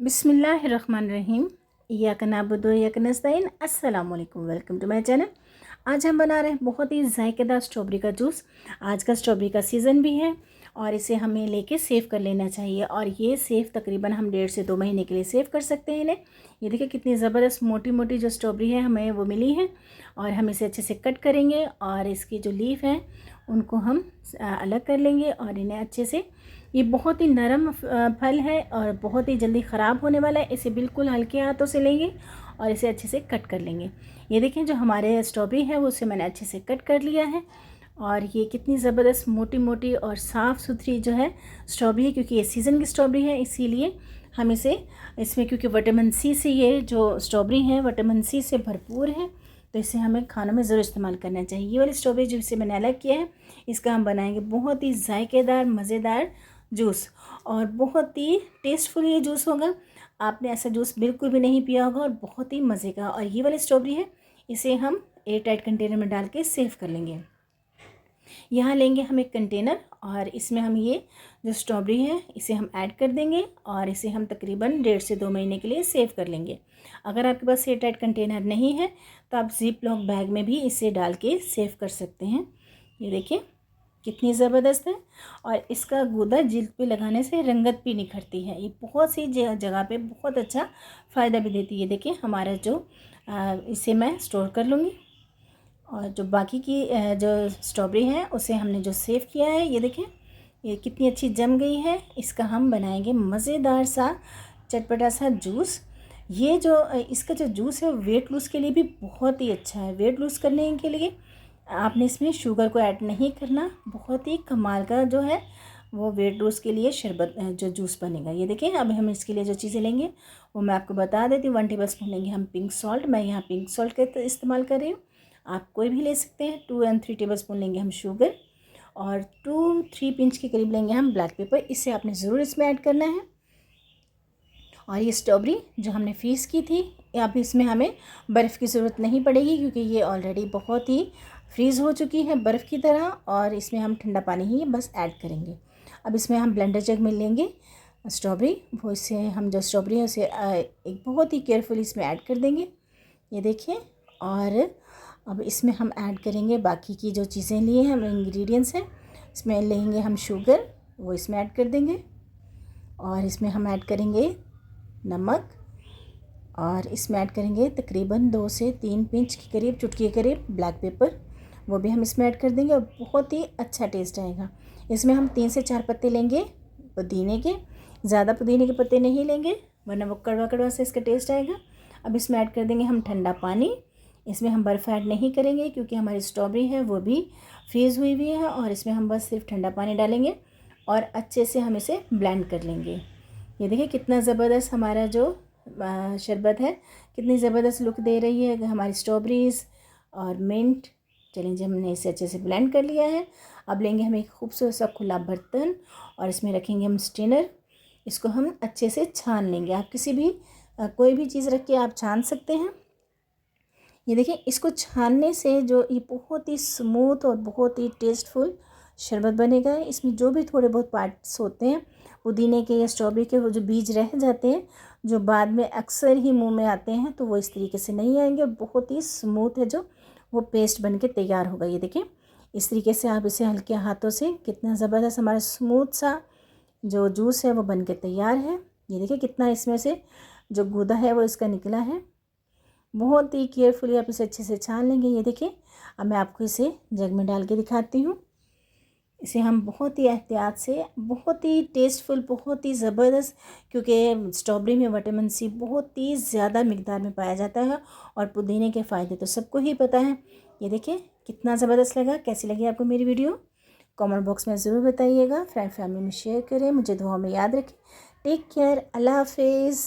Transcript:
बिस्मिल्लाहिर्रहमानिर्रहीम। इय्याका नअबुदु व इय्याका नस्तईन। अस्सलाम वालेकुम, वेलकम टू माय चैनल। आज हम बना रहे हैं बहुत ही जायकेदार स्ट्रॉबेरी का जूस। आज का स्ट्रॉबेरी का सीज़न भी है और इसे हमें लेके सेव कर लेना चाहिए। और ये सेव तकरीबन हम 1.5 से 2 महीने के लिए सेव कर सकते हैं इन्हें। ये देखिए कितनी ज़बरदस्त मोटी मोटी जो स्ट्रॉबेरी है हमें वो मिली है। और हम इसे अच्छे से कट करेंगे और इसकी जो लीफ है उनको हम अलग कर लेंगे और इन्हें अच्छे से। ये बहुत ही नरम फल है और बहुत ही जल्दी ख़राब होने वाला है। इसे बिल्कुल हल्के हाथों से लेंगे और इसे अच्छे से कट कर लेंगे। ये देखें जो हमारे स्ट्रॉबेरी है वो उसे मैंने अच्छे से कट कर लिया है। और ये कितनी ज़बरदस्त मोटी मोटी और साफ़ सुथरी जो है स्ट्रॉबेरी है, क्योंकि ये सीज़न की स्ट्रॉबेरी है इसीलिए हम इसमें क्योंकि विटामिन सी से ये जो स्ट्रॉबेरी है विटामिन सी से भरपूर है, तो इसे हमें खानों में ज़रूर इस्तेमाल करना चाहिए। ये वाली स्ट्रॉबेरी जिसे मैंने अलग किया है इसका हम बनाएंगे बहुत ही जायकेदार मज़ेदार जूस और बहुत ही टेस्टफुल ये जूस होगा। आपने ऐसा जूस बिल्कुल भी नहीं पिया होगा और बहुत ही मज़े का। और ये वाली स्ट्रॉबेरी है इसे हम एयर टाइट कंटेनर में डाल के सेव कर लेंगे। यहाँ लेंगे हम एक कंटेनर और इसमें हम ये जो स्ट्रॉबेरी है इसे हम ऐड कर देंगे और इसे हम तकरीबन 1.5 से 2 महीने के लिए सेव कर लेंगे। अगर आपके पास एयर टाइट कंटेनर नहीं है तो आप जिप लॉक बैग में भी इसे डाल के सेव कर सकते हैं। ये देखिए कितनी ज़बरदस्त है और इसका गूदा जिल्द पे लगाने से रंगत भी निखरती है। ये बहुत सी जगह पे बहुत अच्छा फ़ायदा भी देती है। देखिए हमारा जो इसे मैं स्टोर कर लूँगी और जो बाकी की जो स्ट्रॉबेरी है उसे हमने जो सेव किया है ये देखें ये कितनी अच्छी जम गई है। इसका हम बनाएंगे मज़ेदार सा चटपटा सा जूस। ये जो इसका जो जूस है वेट लूज़ के लिए भी बहुत ही अच्छा है। वेट लूज़ करने के लिए आपने इसमें शुगर को ऐड नहीं करना। बहुत ही कमाल का जो है वो वेट लूज़ के लिए शरबत जो जूस बनेगा। ये देखिए अब हम इसके लिए जो चीज़ें लेंगे वो मैं आपको बता देती हूँ। 1 टेबलस्पून लेंगे हम पिंक सॉल्ट। मैं यहाँ पिंक सॉल्ट का इस्तेमाल कर रही हूँ, आप कोई भी ले सकते हैं। 2 और 3 टेबलस्पून लेंगे हम शुगर और 2-3 पिंच के करीब लेंगे हम ब्लैक पेपर। इसे आपने ज़रूर इसमें ऐड करना है। और ये स्ट्रॉबेरी जो हमने फ्रीज़ की थी अब इसमें हमें बर्फ़ की ज़रूरत नहीं पड़ेगी क्योंकि ये ऑलरेडी बहुत ही फ्रीज़ हो चुकी है बर्फ़ की तरह। और इसमें हम ठंडा पानी ही बस ऐड करेंगे। अब इसमें हम ब्लेंडर जग में लेंगे स्ट्रॉबेरी, वो इसे हम जो स्ट्रॉबेरी है उसे एक बहुत ही केयरफुली इसमें ऐड कर देंगे। ये देखिए और अब इसमें हम ऐड करेंगे बाकी की जो चीज़ें लिए हैं हम इंग्रेडिएंट्स हैं। इसमें लेंगे हम शुगर, वो इसमें ऐड कर देंगे और इसमें हम ऐड करेंगे नमक और इसमें ऐड करेंगे तकरीबन 2 से 3 पिंच के करीब चुटकी के करीब ब्लैक पेपर, वो भी हम इसमें ऐड कर देंगे और बहुत ही अच्छा टेस्ट आएगा। इसमें हम 3 से 4 पत्ते लेंगे पुदीने के, ज़्यादा पुदीने के पत्ते नहीं लेंगे वरना वो कड़वा कड़वा से इसका टेस्ट आएगा। अब इसमें ऐड कर देंगे हम ठंडा पानी। इसमें हम बर्फ़ ऐड नहीं करेंगे क्योंकि हमारी स्ट्रॉबेरी है वो भी फ्रीज़ हुई हुई है और इसमें हम बस सिर्फ ठंडा पानी डालेंगे और अच्छे से हम इसे ब्लेंड कर लेंगे। ये देखिए कितना ज़बरदस्त हमारा जो शरबत है कितनी ज़बरदस्त लुक दे रही है हमारी स्ट्रॉबेरीज़ और मिंट। चलें जी हमने इसे अच्छे से ब्लेंड कर लिया है। अब लेंगे हम एक खूबसूरत सा खुला बर्तन और इसमें रखेंगे हम स्ट्रेनर। इसको हम अच्छे से छान लेंगे। आप किसी भी कोई भी चीज़ रख के आप छान सकते हैं। ये देखिए इसको छानने से जो ये बहुत ही स्मूथ और बहुत ही टेस्टफुल शरबत बनेगा। इसमें जो भी थोड़े बहुत पार्ट्स होते हैं पुदीने के या स्ट्रॉबेरी के वो जो बीज रह जाते हैं जो बाद में अक्सर ही मुंह में आते हैं तो वो इस तरीके से नहीं आएंगे और बहुत ही स्मूथ है जो वो पेस्ट बन के तैयार होगा। ये देखिए इस तरीके से आप इसे हल्के हाथों से कितना ज़बरदस्त हमारा स्मूथ सा जो जूस है वो बन के तैयार है। ये देखिए कितना इसमें से जो गूदा है वो इसका निकला है। बहुत ही केयरफुली आप इसे अच्छे से छान लेंगे। ये देखिए अब मैं आपको इसे जग में डाल के दिखाती हूँ। इसे हम बहुत ही एहतियात से बहुत ही टेस्टफुल बहुत ही ज़बरदस्त, क्योंकि स्ट्रॉबेरी में विटामिन सी बहुत ही ज़्यादा मिकदार में पाया जाता है और पुदीने के फ़ायदे तो सबको ही पता है। ये देखिए कितना ज़बरदस्त लगा। कैसी लगी आपको मेरी वीडियो कमेंट बॉक्स में ज़रूर बताइएगा। फ्रेंड फैमिली में शेयर करें, मुझे दुआ में याद रखें। टेक केयर, अल्लाह हाफिज़।